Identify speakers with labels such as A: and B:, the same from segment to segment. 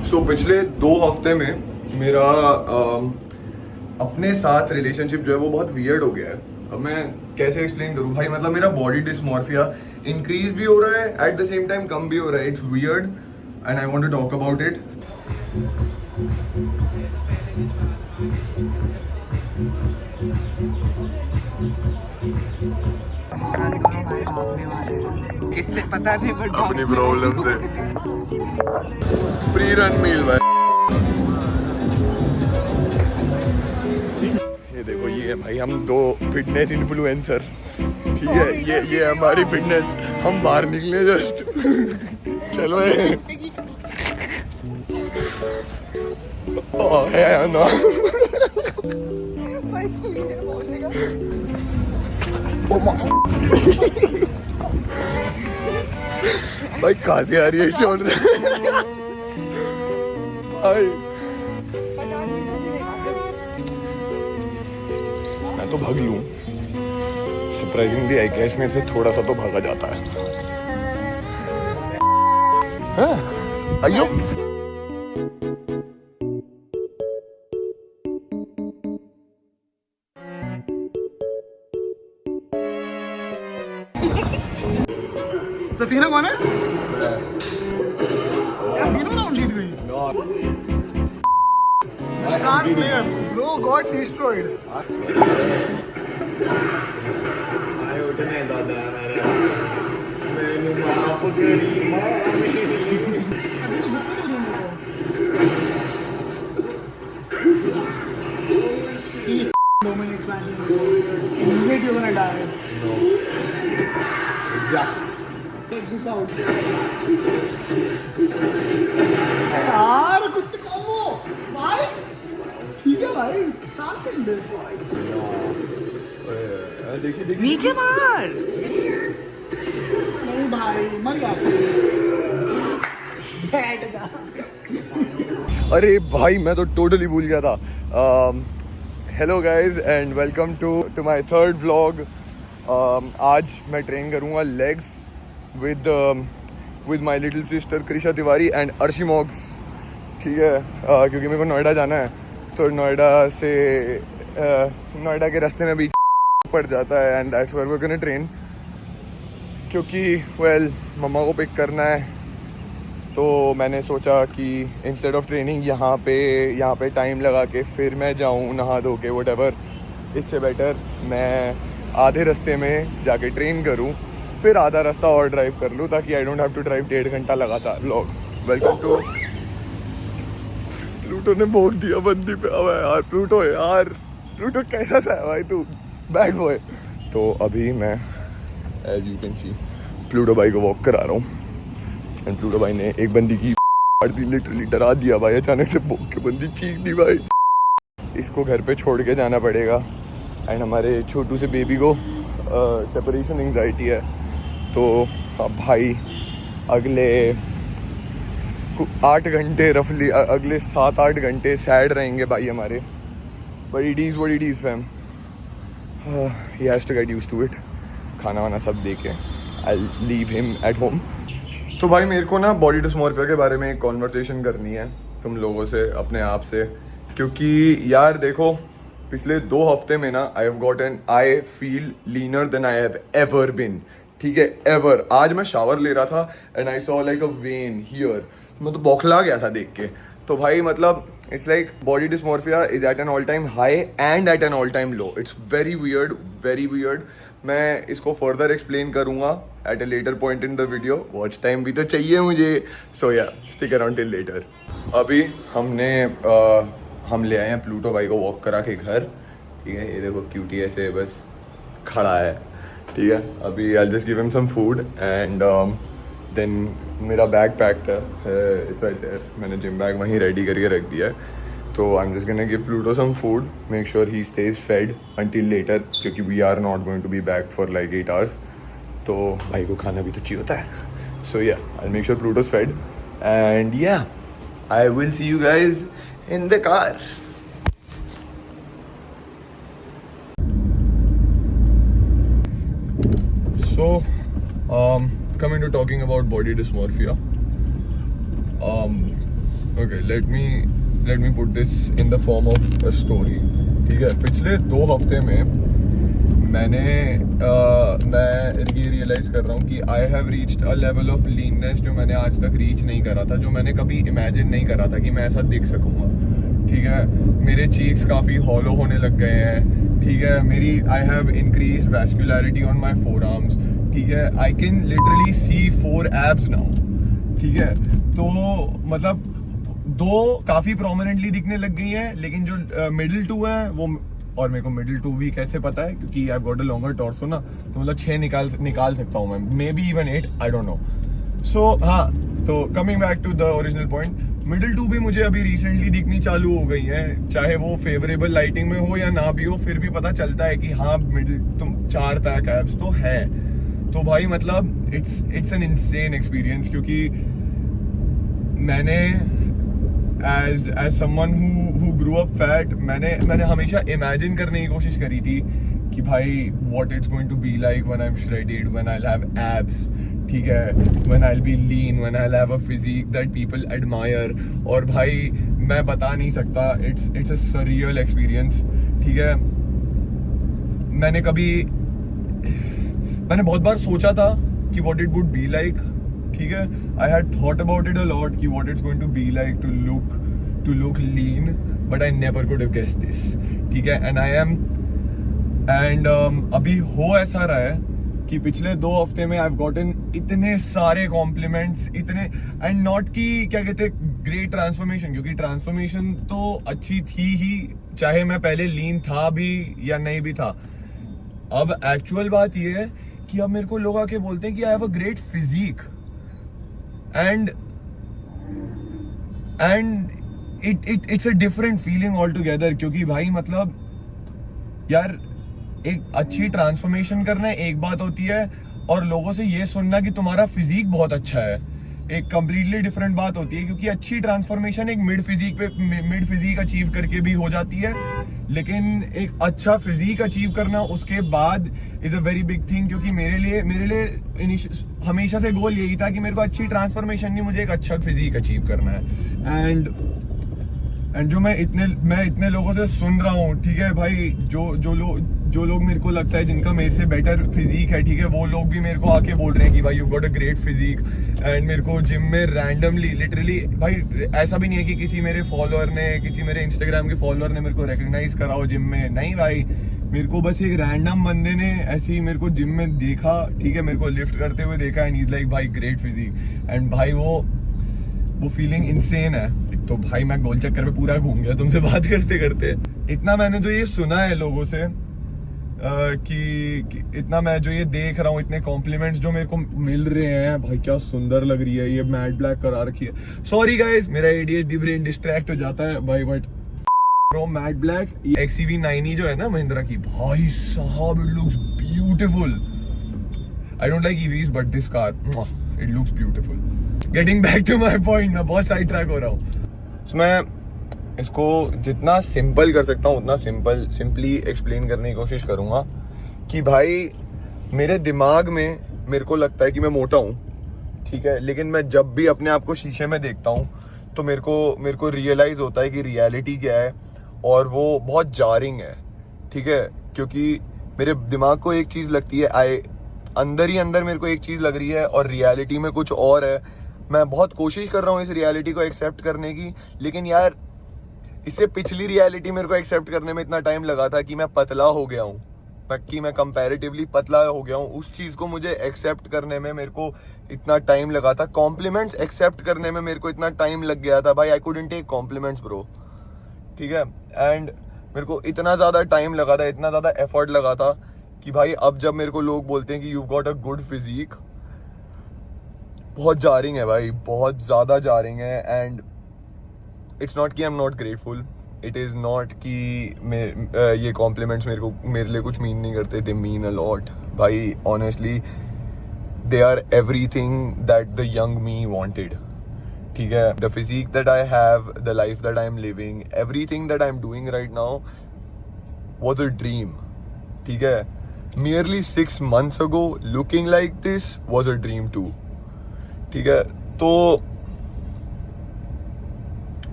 A: सो पिछले 2 हफ्ते में मेरा अपने साथ रिलेशनशिप जो है वो बहुत वियर्ड हो गया है। अब मैं कैसे एक्सप्लेन करूँ भाई, मतलब मेरा बॉडी डिस्मॉर्फिया इंक्रीज भी हो रहा है, एट द सेम टाइम कम भी हो रहा है। It's weird and I want to talk about it.
B: दोनों भाई भागने वाले, किससे पता नहीं बट
A: अपनी प्रॉब्लम से प्री रन मील भाई। ये देखो, ये है भाई हम 2 फिटनेस इन्फ्लुएंसर, ठीक है। ये हमारी फिटनेस, हम बाहर निकले जस्ट। चलो है ना भाई कहाँ से आ रही है शोर भाई। मैं तो भाग लूं, सरप्राइजिंगली आई गेस में से थोड़ा सा तो भागा जाता है। हाँ, आइयो।
C: सफीना कौन है? यार तीनों राउंड जीत गई। Star player bro got destroyed.
A: आए उठने दादा मेरा, मैंने माफ करी
C: moment expansion. Immediately you're gonna die.
A: No. जा।
C: Take this out. यार कुत्ते कॉम्बो भाई, ठीक है भाई, सांस ले ले।
A: देखिए
B: नीचे मार।
C: नहीं भाई मर गया। बैठ जा।
A: अरे भाई मैं तो टोटली भूल गया था। Hello guys and welcome to my third vlog. आज मैं ट्रेन करूँगा legs with my little sister Krisha Tiwari and Arshi मॉग्स, ठीक है। क्योंकि मेरे को नोएडा जाना है, तो नोएडा के रास्ते में भी पड़ जाता है and that's where we are gonna train. क्योंकि मम्मा को पिक करना है, तो मैंने सोचा कि इंस्टेड ऑफ ट्रेनिंग यहाँ पे टाइम लगा के फिर मैं जाऊँ नहा धो के व्हाटएवर, इससे बेटर मैं आधे रास्ते में जाके ट्रेन करूँ, फिर आधा रास्ता और ड्राइव कर लूँ, ताकि I don't have to drive 1.5 घंटा लगातार। Vlog welcome to. प्लूटो ने भोग दिया बंदी पे। अब यार प्लूटो कैसा था भाई तू, बैड बॉय। तो अभी मैं as you can see Pluto भाई को वॉक करा रहा हूँ एंड प्लूटो भाई ने एक बंदी की लिटरली डरा दिया भाई, अचानक से भोग के बंदी चीख दी भाई। इसको घर पे छोड़ के जाना पड़ेगा एंड हमारे छोटू से बेबी को सेपरेशन एंजाइटी है। तो अब भाई अगले 8 घंटे रफली, अगले 7-8 घंटे सैड रहेंगे भाई हमारे। But it is what it is fam, he has to get used to it. खाना वाना सब दे के I leave him at home. तो भाई मेरे को ना बॉडी डिस्मॉर्फिया के बारे में एक कॉन्वर्सेशन करनी है तुम लोगों से, अपने आप से। क्योंकि यार देखो, पिछले 2 हफ्ते में ना I feel leaner than I have ever been, ठीक है, एवर। आज मैं शावर ले रहा था and I saw like a vein here, मैं तो बौखला गया था देख के। तो भाई मतलब it's like body dysmorphia is at an all time high and at an all time low. It's very weird. मैं इसको फर्दर एक्सप्लेन करूंगा at a later point in the video. Watch time भी तो चाहिए मुझे, सो या स्टिक अराउंड टिल लेटर। अभी हम ले आए हैं प्लूटो भाई को वॉक करा के घर, ठीक है। ये देखो क्यूटी ऐसे बस खड़ा है, ठीक है। अभी I just give him some food and then मेरा बैग पैक्ड है, इट्स राइट देयर। मैंने जिम बैग वहीं रेडी करके रख दिया है। तो I am just gonna give Pluto some food, make sure he stays fed until later, क्योंकि we are not going to be back for like 8 hours. तो भाई को खाना भी तो चाहिए होता है। So ya I make sure Pluto's fed and ya I will see you guys in the car. So, coming to talking about body dysmorphia. Okay, let me put this in the form of a story. ठीक है, पिछले 2 हफ्ते में मैं ये realise कर रहा हूँ कि I have reached a level of leanness जो मैंने आज तक रीच नहीं करा था, जो मैंने कभी इमेजिन नहीं करा था कि मैं ऐसा दिख सकूंगा. ठीक है, मेरे चीक्स काफ़ी हॉलो होने लग गए हैं. ठीक है, मेरी I have increase vascularity on my four arms. ठीक है, I can literally see 4 abs now. ठीक है, तो मतलब 2 काफ़ी प्रोमिनेंटली दिखने लग गई हैं, लेकिन जो मिडिल 2 हैं वो, और मेरे को मिडिल 2 भी कैसे पता है, क्योंकि I got a longer torso ना, तो मतलब 6 निकाल सकता हूँ मैं, maybe even 8, I don't know. So हाँ, तो coming back to the original point, middle 2 भी मुझे अभी रिसेंटली दिखनी चालू हो गई है. चाहे वो फेवरेबल लाइटिंग में हो या ना भी हो, फिर भी पता चलता है कि हाँ मिडिल तुम 4 पैक एब्स तो है. तो भाई मतलब इट्स एन इनसेन एक्सपीरियंस, क्योंकि मैंने as someone who grew up fat, मैंने हमेशा इमेजिन करने की कोशिश करी थी कि भाई what it's going to be like when I am shredded, when I have abs. ठीक है, when I will be lean, when I have a physique that people admire. और भाई मैं बता नहीं सकता, इट्स अ सरियल एक्सपीरियंस. ठीक है, मैंने बहुत बार सोचा था कि what it would be like. ठीक है, I had thought about it a lot कि what it's going to be like to look lean, but I never could have guessed this. ठीक है, एंड अभी हो ऐसा रहा है कि पिछले 2 हफ्ते में आई हैव गॉटन इतने सारे कॉम्प्लीमेंट्स, इतने, एंड नॉट कि क्या कहते ग्रेट ट्रांसफॉर्मेशन, क्योंकि ट्रांसफॉर्मेशन तो अच्छी थी ही, चाहे मैं पहले लीन था भी या नहीं भी था. अब एक्चुअल बात ये है कि अब मेरे को लोग आके बोलते हैं कि I have a great physique, and it's a different feeling all together. क्योंकि भाई मतलब यार, एक अच्छी ट्रांसफॉर्मेशन करना एक बात होती है, और लोगों से ये सुनना कि तुम्हारा फिजिक बहुत अच्छा है एक कंप्लीटली डिफरेंट बात होती है. क्योंकि अच्छी ट्रांसफॉर्मेशन एक मिड फिजिक अचीव करके भी हो जाती है, लेकिन एक अच्छा फिजिक अचीव करना उसके बाद is a very big thing. क्योंकि मेरे लिए हमेशा से गोल यही था कि मेरे को अच्छी ट्रांसफॉर्मेशन नहीं, मुझे एक अच्छा फिजिक अचीव करना है. एंड जो मैं इतने लोगों से सुन रहा हूँ, ठीक है भाई, जो लोग मेरे को लगता है जिनका मेरे से बेटर फिजिक है, ठीक है, वो लोग भी मेरे को आके बोल रहे हैं कि भाई you got a great physique. एंड मेरे को जिम में रैंडमली लिटरली, भाई ऐसा भी नहीं है कि किसी मेरे इंस्टाग्राम के फॉलोअर ने मेरे को रिकॉग्नाइज करा हो जिम में, नहीं भाई, मेरे को बस एक रैंडम बंदे ने ऐसे ही मेरे को जिम में देखा, ठीक है, मेरे को लिफ्ट करते हुए देखा, एंड इज लाइक भाई ग्रेट फिजिक. एंड भाई वो फीलिंग इंसेन है. तो भाई मैं गोल चक्कर पे पूरा घूम गया तुमसे बात करते करते. इतना मैंने जो ये सुना है लोगों से कि इतना मैं जो ये देख रहा हूँ, इतने कॉम्प्लीमेंट्स जो मेरे को मिल रहे हैं, भाई क्या सुंदर लग रही है, ये मैट ब्लैक करा रखी है. सॉरी गाइस, मेरा ADHD ब्रेन डिस्ट्रैक्ट हो जाता है भाई, बट मैट ब्लैक XEV9 जो है ना महिंद्रा की, भाई साहब it looks beautiful. I don't like EVs but this car it looks beautiful. Getting back to my point, मैं बहुत साइड ट्रैक हो रहा हूँ. So, मैं इसको जितना सिंपल कर सकता हूँ उतना सिंपली एक्सप्लेन करने की कोशिश करूँगा कि भाई मेरे दिमाग में मेरे को लगता है कि मैं मोटा हूँ, ठीक है, लेकिन मैं जब भी अपने आप को शीशे में देखता हूँ तो मेरे को रियलाइज़ होता है कि रियलिटी क्या है, और वो बहुत जारिंग है. ठीक है, क्योंकि मेरे दिमाग को एक चीज़ लगती है, अंदर ही अंदर मेरे को एक चीज़ लग रही है और रियलिटी में कुछ और है. मैं बहुत कोशिश कर रहा हूँ इस रियलिटी को एक्सेप्ट करने की, लेकिन यार इससे पिछली रियलिटी मेरे को एक्सेप्ट करने में इतना टाइम लगा था कि मैं पतला हो गया हूँ, मैं कंपैरेटिवली पतला हो गया हूँ. उस चीज़ को मुझे एक्सेप्ट करने में मेरे को इतना टाइम लगा था. कॉम्प्लीमेंट्स एक्सेप्ट करने में मेरे को इतना टाइम लग गया था भाई, I couldn't take compliments bro. ठीक है, एंड मेरे को इतना ज़्यादा टाइम लगा था, इतना ज़्यादा एफर्ट लगा था कि भाई अब जब मेरे को लोग बोलते हैं कि you got a good physique, बहुत जारिंग है भाई, बहुत ज़्यादा जारिंग है. एंड इट्स नॉट कि I am not grateful, it is not कि ये कॉम्प्लीमेंट्स मेरे लिए कुछ मीन नहीं करते, दे मीन अ लॉट भाई. Honestly they are everything that the young me wanted. ठीक है, the physique that I have, the life that I am living, everything that I am doing right now was a dream. ठीक है, merely 6 months ago looking like this was a dream too. ठीक है, तो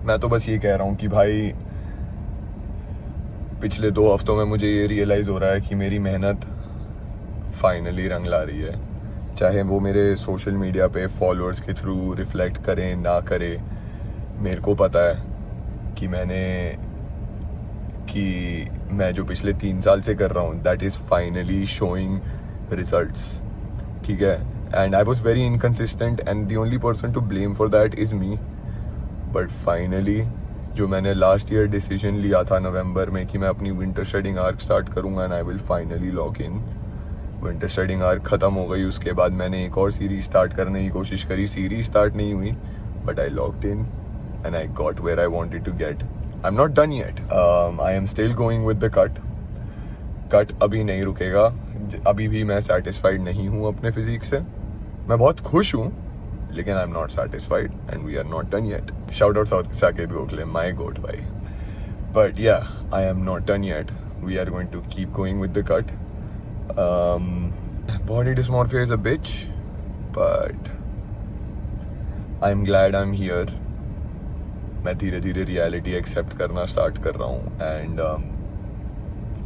A: मैं तो बस ये कह रहा हूँ कि भाई पिछले 2 हफ्तों में मुझे ये रियलाइज़ हो रहा है कि मेरी मेहनत फाइनली रंग ला रही है। चाहे वो मेरे सोशल मीडिया पे फॉलोअर्स के थ्रू रिफ्लेक्ट करें ना करें, मेरे को पता है कि मैं जो पिछले 3 साल से कर रहा हूँ that is finally showing results, ठीक है। And I was very inconsistent and the only person to blame for that is me. But finally जो मैंने लास्ट ईयर डिसीजन लिया था नवंबर में कि मैं अपनी विंटर स्टडिंग आर्क स्टार्ट करूँगा and I will finally lock in. Winter studying arc ख़त्म हो गई, उसके बाद मैंने एक और सीरीज स्टार्ट करने की कोशिश करी, सीरीज स्टार्ट नहीं हुई, but I locked in and I got where I wanted to get. I am not done yet, I am still going with the cut अभी नहीं रुकेगा। अभी भी मैं सेटिस्फाइड नहीं हूँ अपने फिजिक से, मैं बहुत खुश हूँ लेकिन I am not satisfied and we are not done yet. Shout out Saket Gokhale, my goat भाई। But ya, I am not done yet, we are going to keep going with the cut. Body dysmorphia is a bitch, but I'm glad I'm here. मैं धीरे धीरे reality accept करना start कर रहा हूँ and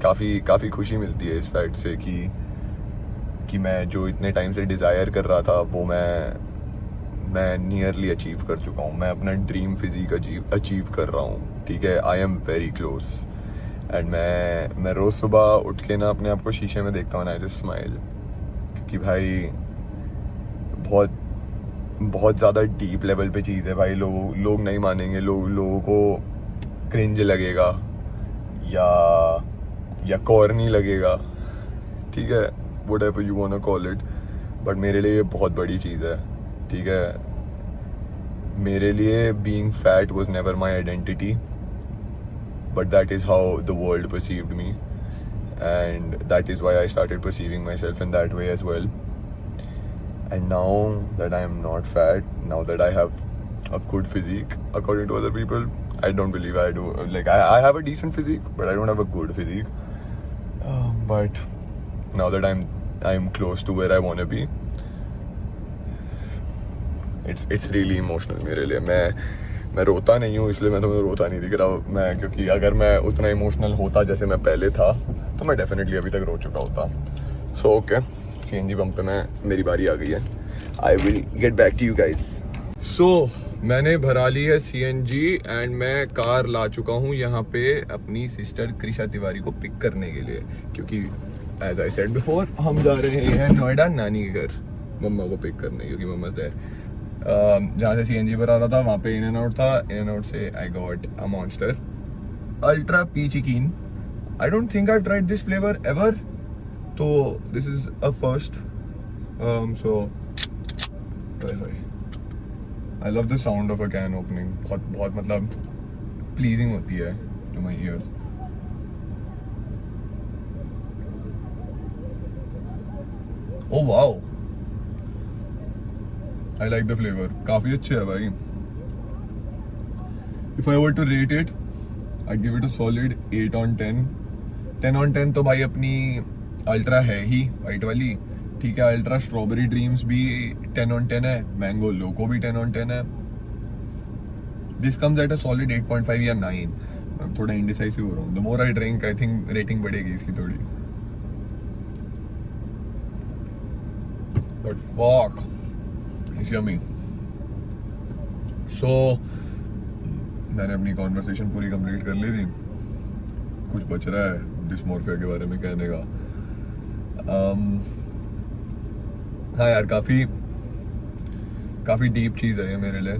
A: काफ़ी खुशी मिलती है इस फैक्ट से कि मैं जो इतने टाइम से डिज़ायर कर रहा था वो मैं नियरली अचीव कर चुका हूँ। मैं अपना ड्रीम फिजिक अचीव कर रहा हूँ, ठीक है। I am very close and मैं रोज़ सुबह उठ के ना अपने आप को शीशे में देखता हूँ ना, आई जस्ट स्माइल, क्योंकि भाई बहुत ज़्यादा डीप लेवल पे चीज़ है भाई। लोग नहीं मानेंगे, लोगों को क्रिंज लगेगा या कॉर्नी लगेगा, ठीक है, whatever you want to call it, but मेरे लिए ये बहुत बड़ी चीज़ है, ठीक है। मेरे लिए being fat was never my identity, but that is how the world perceived me, and that is why I started perceiving myself in that way as well. And now that I am not fat, now that I have a good physique according to other people, I don't believe I do. Like I have a decent physique, but I don't have a good physique. But now that I'm close to where I want to be, it's really emotional मेरे लिए। मैं रोता नहीं हूँ, इसलिए मैं तुम्हें रोता नहीं दिख रहा मैं, क्योंकि अगर मैं उतना इमोशनल होता जैसे मैं पहले था तो मैं डेफिनेटली अभी तक रो चुका होता। सो ओके, CNG पंप पे मेरी बारी आ गई है। I will get back to you guys. So मैंने भरा ली है CNG एंड मैं कार ला चुका हूँ यहाँ पे अपनी सिस्टर कृषा तिवारी को पिक करने के लिए, क्योंकि एज आई सेड बिफोर हम जा रहे हैं नोएडा नानी के घर मम्मा को पिक करने, क्योंकि मम्मा देयर। जहाँ से CNG भरा रहा था वहाँ पे इन एंड आउट था, इन एंड आउट से I got a Monster Ultra Peachy Keen. I don't think I tried this flavour ever, तो this is a first. So I love the sound of a can opening, बहुत मतलब pleasing होती है to my ears. Oh wow, I like the flavor, काफ़ी अच्छे है भाई। If I were to rate it, I'd give it a solid 8 on 10. 10 on 10 तो भाई अपनी अल्ट्रा है ही वाइट वाली, ठीक है। अल्ट्रा स्ट्रॉबेरी ड्रीम्स भी 10 on 10 है, मैंगो लोको भी 10 on 10 है। This comes at a solid 8.5 या 9। मैं थोड़ा इंडिसाइसिव हो रहा हूँ, the more I drink I think rating बढ़ेगी इसकी थोड़ी। But fuck, it's yummy. So मैंने अपनी कॉन्वर्सेशन पूरी कंप्लीट कर ली थी, कुछ बच रहा है डिस्मॉर्फिया के बारे में कहने का। हाँ यार, काफ़ी डीप चीज़ है ये मेरे लिए,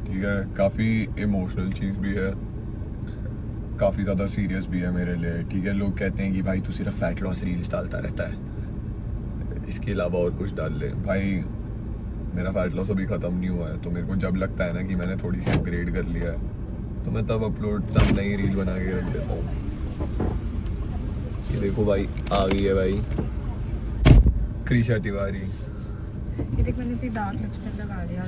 A: ठीक है। काफ़ी इमोशनल चीज़ भी है, काफ़ी ज़्यादा सीरियस भी है मेरे लिए, ठीक है। लोग कहते हैं कि भाई तू सिर्फ फैट लॉस रील्स डालता रहता है, इसके अलावा और कुछ डाल ले। भाई मेरा फैट लॉस अभी ख़त्म नहीं हुआ है, तो मेरे को जब लगता है ना कि मैंने थोड़ी सी अपग्रेड कर लिया है तो मैं तब नई रील बना के रख देता हूँ। ये देखो भाई, आ गई है भाई कृषा तिवारी।
D: ये देख, मैंने इतनी डार्क लिपस्टिक लगा लिया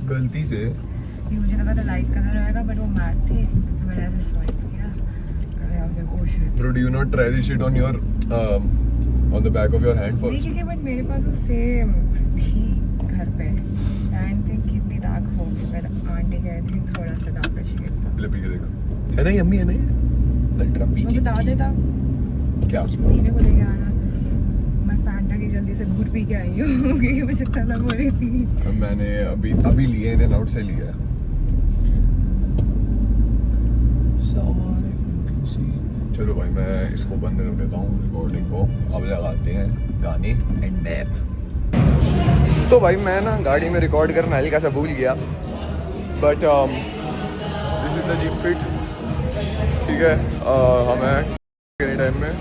A: गलती से।
D: ये मुझे लगा था लाइट कलर आएगा, बट वो मैट थे, तो मैंने ऐसे स्वाइप किया और I was like oh shit.
A: Bro, do you not try this shit on the back of your hand first?
D: नहीं, क्योंकि बट मेरे पास वो सेम थी घर पे, आई थिंक कितनी डार्क होगी, बट आंटी कहती थोड़ा
A: ले पी के देखो, है ना यम्मी, है ना ये अल्ट्रा
D: वो
A: पीची।
D: बता देता
A: क्या?
D: कुछ पीने को लेके आना। मैं फैंटा की जल्दी से घूट पी के आई हूँ क्योंकि मुझे तलब हो रही थी।
A: मैंने अभी लिए, इन एंड आउट से लिया है। चलो भाई मैं इसको बंद कर देता हूँ रिकॉर्डिंग को, अब लगाते हैं गाने एंड मैप। तो भाई मैं ना गाड़ी में रिकॉर्ड करना हल्का सा भूल गया, but this is the jeep fit, ठीक है। हमें टाइम में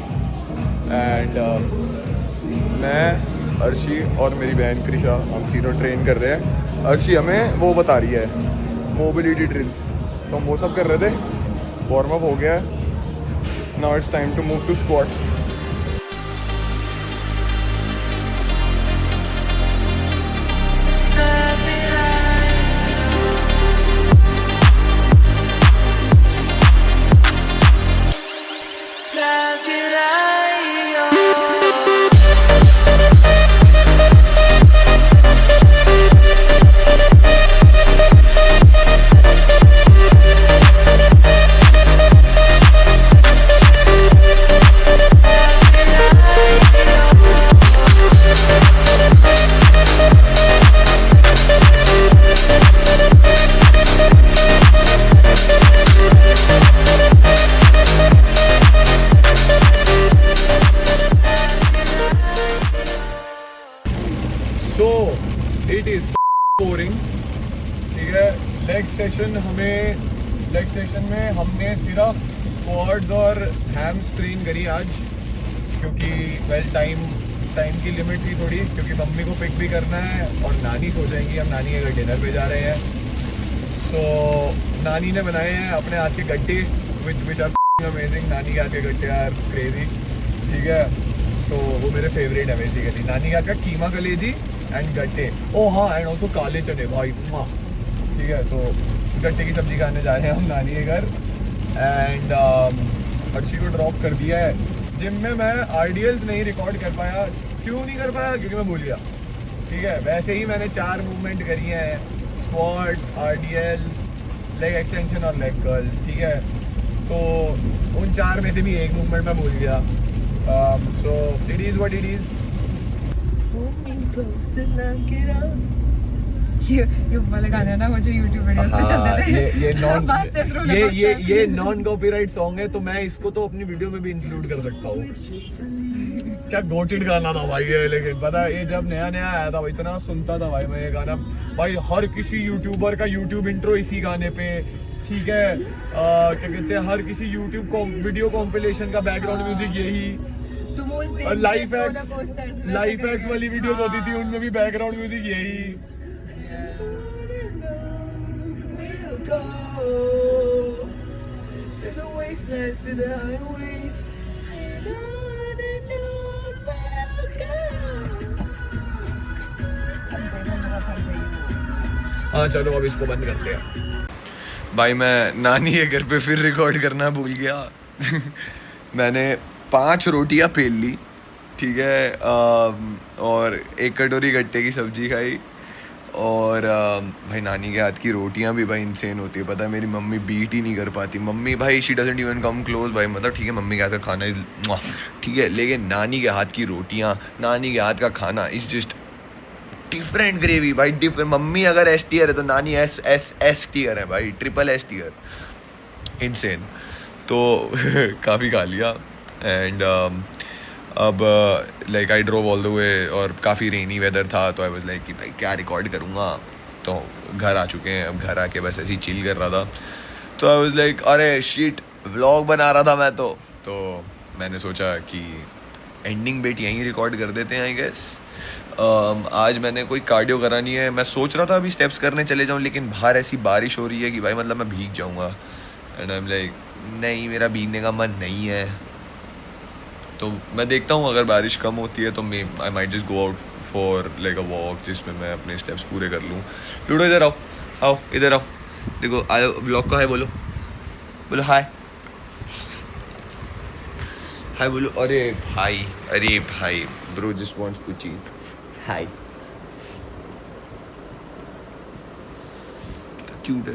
A: एंड मैं, अर्शी और मेरी बहन क्रिशा, हम तीनों ट्रेन कर रहे हैं। अर्शी हमें वो बता रही है मोबिलिटी ड्रिल्स, तो हम वो सब कर रहे थे। वार्म अप हो गया है, now it's time to move to squats. It is boring, ठीक है। लेग सेशन में हमने सिर्फ क्वाड्स और हैम्स ट्रेन करी आज, क्योंकि वेल टाइम की लिमिट थी थोड़ी, क्योंकि मम्मी को पिक भी करना है और नानी सो जाएंगी। हम नानी के घर डिनर पे जा रहे हैं। सो नानी ने बनाए हैं अपने हाथ के गट्टे, विच आर अमेजिंग। नानी के हाथ के गट्टे आर क्रेजी, ठीक है। तो वो मेरे फेवरेट है बेसिकली, नानी के हाथ का कीमा कलेजी एंड गट्टे। ओ हाँ, एंड ऑल्सो काले चने भाई, ठीक है। तो गट्टे की सब्जी खाने जा रहे हैं हम नानी के घर। एंड अर्शी को ड्रॉप कर दिया है। जिम में मैं RDLs नहीं रिकॉर्ड कर पाया। क्यों नहीं कर पाया? क्योंकि मैं भूल गया, ठीक है। वैसे ही मैंने 4 मूवमेंट करी हैं, स्क्वाट्स, RDLs, लेग एक्सटेंशन और लेग कर्ल, ठीक है। तो उन 4 में से भी एक मूवमेंट मैं भूल गया। So it is what it is.
D: ये वाले गाने ना वो जो YouTube वीडियोस पे चलते थे।
A: ये नॉन कॉपीराइट सॉन्ग है, तो मैं इसको तो अपनी वीडियो में भी इंक्लूड कर सकता हूँ। क्या गोटेड गाना था भाई ये, लेकिन पता है ये जब नया आया था इतना सुनता था भाई मैं ये गाना। भाई हर किसी यूट्यूबर का यूट्यूब इंट्रो इसी गाने पे, ठीक है। क्या कहते हैं, हर किसी यूट्यूब वीडियो कॉम्पिलेशन का बैकग्राउंड म्यूजिक यही। लाइफ एक्स वाली वीडियोस होती थी, उनमें भी बैकग्राउंड म्यूजिक यही। हाँ चलो अब इसको बंद करते हैं। भाई मैं नानी के घर पे फिर रिकॉर्ड करना भूल गया। मैंने 5 रोटियां पेल ली, ठीक है, और 1 कटोरी गट्टे की सब्जी खाई। और भाई नानी के हाथ की रोटियां भी भाई इंसेन होती है। पता है मेरी मम्मी बीट ही नहीं कर पाती। मम्मी भाई she doesn't even come close भाई, मतलब ठीक है मम्मी के हाथ का खाना ठीक है, लेकिन नानी के हाथ की रोटियां, नानी के हाथ का खाना इज़ जस्ट डिफरेंट ग्रेवी भाई, डिफरेंट। मम्मी अगर S टियर है तो नानी S टियर है भाई, ट्रिपल S टियर, इंसेन। तो काफ़ी खा लिया। एंड अब like I drove all the way, और काफ़ी रेनी वेदर था, तो आई वाज लाइक कि भाई क्या रिकॉर्ड करूँगा। तो घर आ चुके हैं, अब घर आके बस ऐसे ही चिल कर रहा था। तो आई वाज लाइक अरे शिट, व्लॉग बना रहा था मैं। तो मैंने सोचा कि एंडिंग बेट यहीं रिकॉर्ड कर देते हैं आई गेस। आज मैंने कोई कार्डियो करानी है। मैं सोच रहा था अभी स्टेप्स करने चले जाऊँ, लेकिन बाहर ऐसी बारिश हो रही है कि भाई मतलब मैं भीग जाऊँगा। एंड आई एम लाइक नहीं, मेरा भीगने का मन नहीं है। तो मैं देखता हूँ अगर बारिश कम होती है तो I might just go out for like a walk, जिसमें मैं अपने स्टेप्स पूरे कर लूँ। लूडो इधर आओ, इधर आओ, देखो आओ, ब्लॉग का है, बोलो हाय बोलो। अरे भाई ब्रो जस्ट वांट्स कुचीज। हाय, क्यूट है।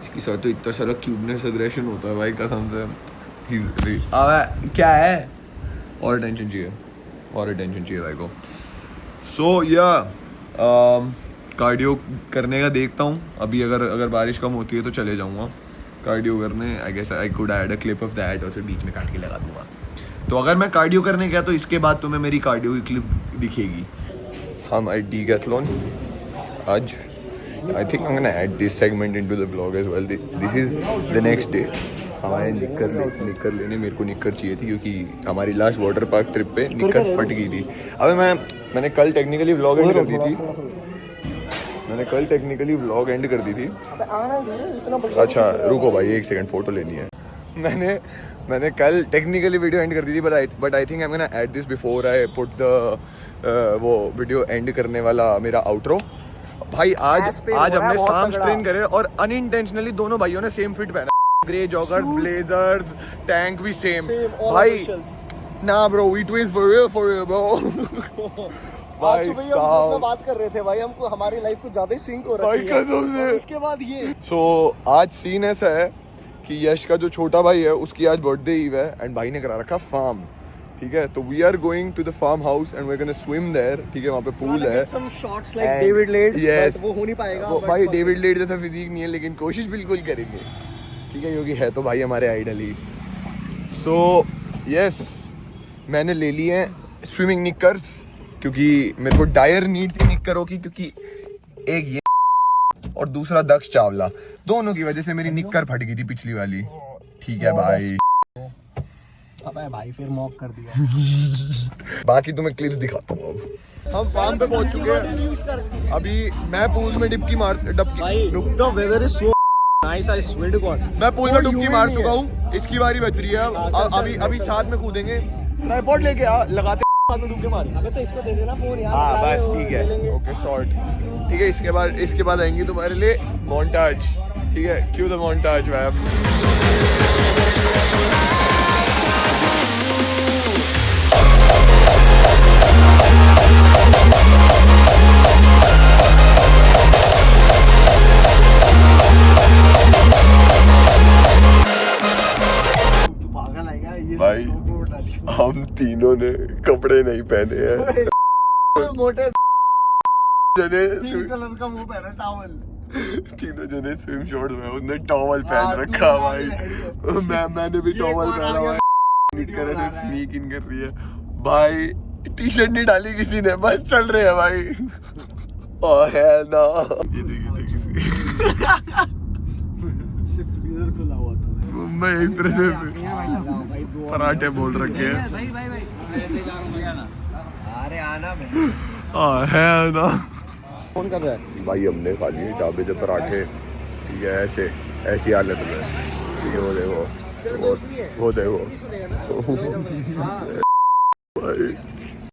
A: इसके साथ तो इतना सारा क्यूटनेस एग्रेशन होता है भाई कसम से। अबे क्या है, और अटेंशन चाहिए, और अटेंशन चाहिए भाई को। सो या कार्डियो करने का देखता हूँ अभी, अगर बारिश कम होती है तो चले जाऊँगा कार्डियो करने। I guess I could add a clip of that और फिर बीच में काट के लगा दूँगा। तो अगर मैं कार्डियो करने गया तो इसके बाद तुम्हें मेरी कार्डियो की क्लिप दिखेगी। हम एट डीकैथलॉन आज। I think I am gonna add this segment into the blog as well. This is the next day. हमारे निक्कर लेने मेरे को निक्कर चाहिए थी क्योंकि हमारी लास्ट वाटर पार्क ट्रिप पे निक्कर फट गई थी। अबे मैंने कल टेक्निकली व्लॉग एंड कर दी थी। अच्छा रुको भाई एक सेकंड, फोटो लेनी है। मैंने कल टेक्निकली वीडियो एंड कर दी थी, but I think I am gonna add this before I put the वो वीडियो एंड करने वाला मेरा आउट्रो। भाई आज हमने शाम स्ट्रेन करे और अनइंटेंशनली दोनों भाइयों ने सेम फिट पहना, ग्रे जॉगर्स, ब्लेजर्स, टैंक भी सेम भाई। ना bro we twins for real bro. भाई साहब
C: बात कर रहे थे भाई, हमको हमारी लाइफ कुछ ज्यादा ही सिंक हो रहा
A: भाई कसम से।
C: उसके बाद ये
A: सो आज सीन ऐसा है कि यश का जो छोटा भाई है उसकी आज बर्थडे ईव है एंड भाई ने करा रखा फार्म, ठीक है। तो we are going to the farm house and we are gonna swim there, ठीक है। वहाँ पे पूल है।
C: some shots like David Lade,
A: yes,
C: but वो हो नहीं पाएगा।
A: वो भाई डेविड लेड जैसा फिजिक नहीं है लेकिन कोशिश बिल्कुल करेंगे, ठीक है, क्योंकि है तो भाई हमारे आइडल ही। सो यस मैंने ले लिए हैं स्विमिंग निक्कर्स क्योंकि मेरे को डायर नीड थी निक्करों की, क्योंकि एक ये और दूसरा दक्ष चावला, दोनों की वजह से मेरी निक्कर फट गई थी पिछली वाली, ठीक है भाई।
C: अबे भाई फिर मॉक कर दिया।
A: बाकी तुम्हें क्लिप्स दिखाता हूँ। अब हम फार्म पे पहुंच चुके हैं। अभी मैं पूल में डुबकी मार
C: The weather is so nice, I swear to God।
A: मैं पूल में डुबकी मार चुका हूँ, इसकी बारी बच रही है। अभी साथ में कूदेंगे। ट्राइपॉड लेके आ, लगाते तो डुबके मार।
C: अबे तो इसको दे देना फोन यार।
A: हाँ बस ठीक है, ओके शॉर्ट, ठीक है। इसके बाद आएंगे तुम्हारे लिए मोन्टाज, ठीक है। क्यों द मोन्टाज मैम।
C: पागल है क्या ये
A: भाई हम तीनों ने कपड़े नहीं पहने हैं।
C: मोटे
A: जने
C: पिंक कलर का वो पहना टॉवल।
A: तीनों जने स्विम शॉर्ट्स में, उसने टॉवल पहन रखा भाई। मैंने भी टॉवल पहना हुआ है। निक्कर ऐसे स्नीक इन कर रही है भाई। टी शर्ट नहीं डाली किसी ने, बस चल रहे हैं भाई। ओह है ना, ये देखिए
C: सिर्फ इधर खुला हुआ था।
A: मैं इस तरह से पराठे बोल रखे हैं।
C: अरे आना
A: है ना।
C: कौन कर रहा है
A: भाई हमने खा लिए ढाबे से पराठे, ठीक है, ऐसी हालत में, ठीक है। वो देखो भाई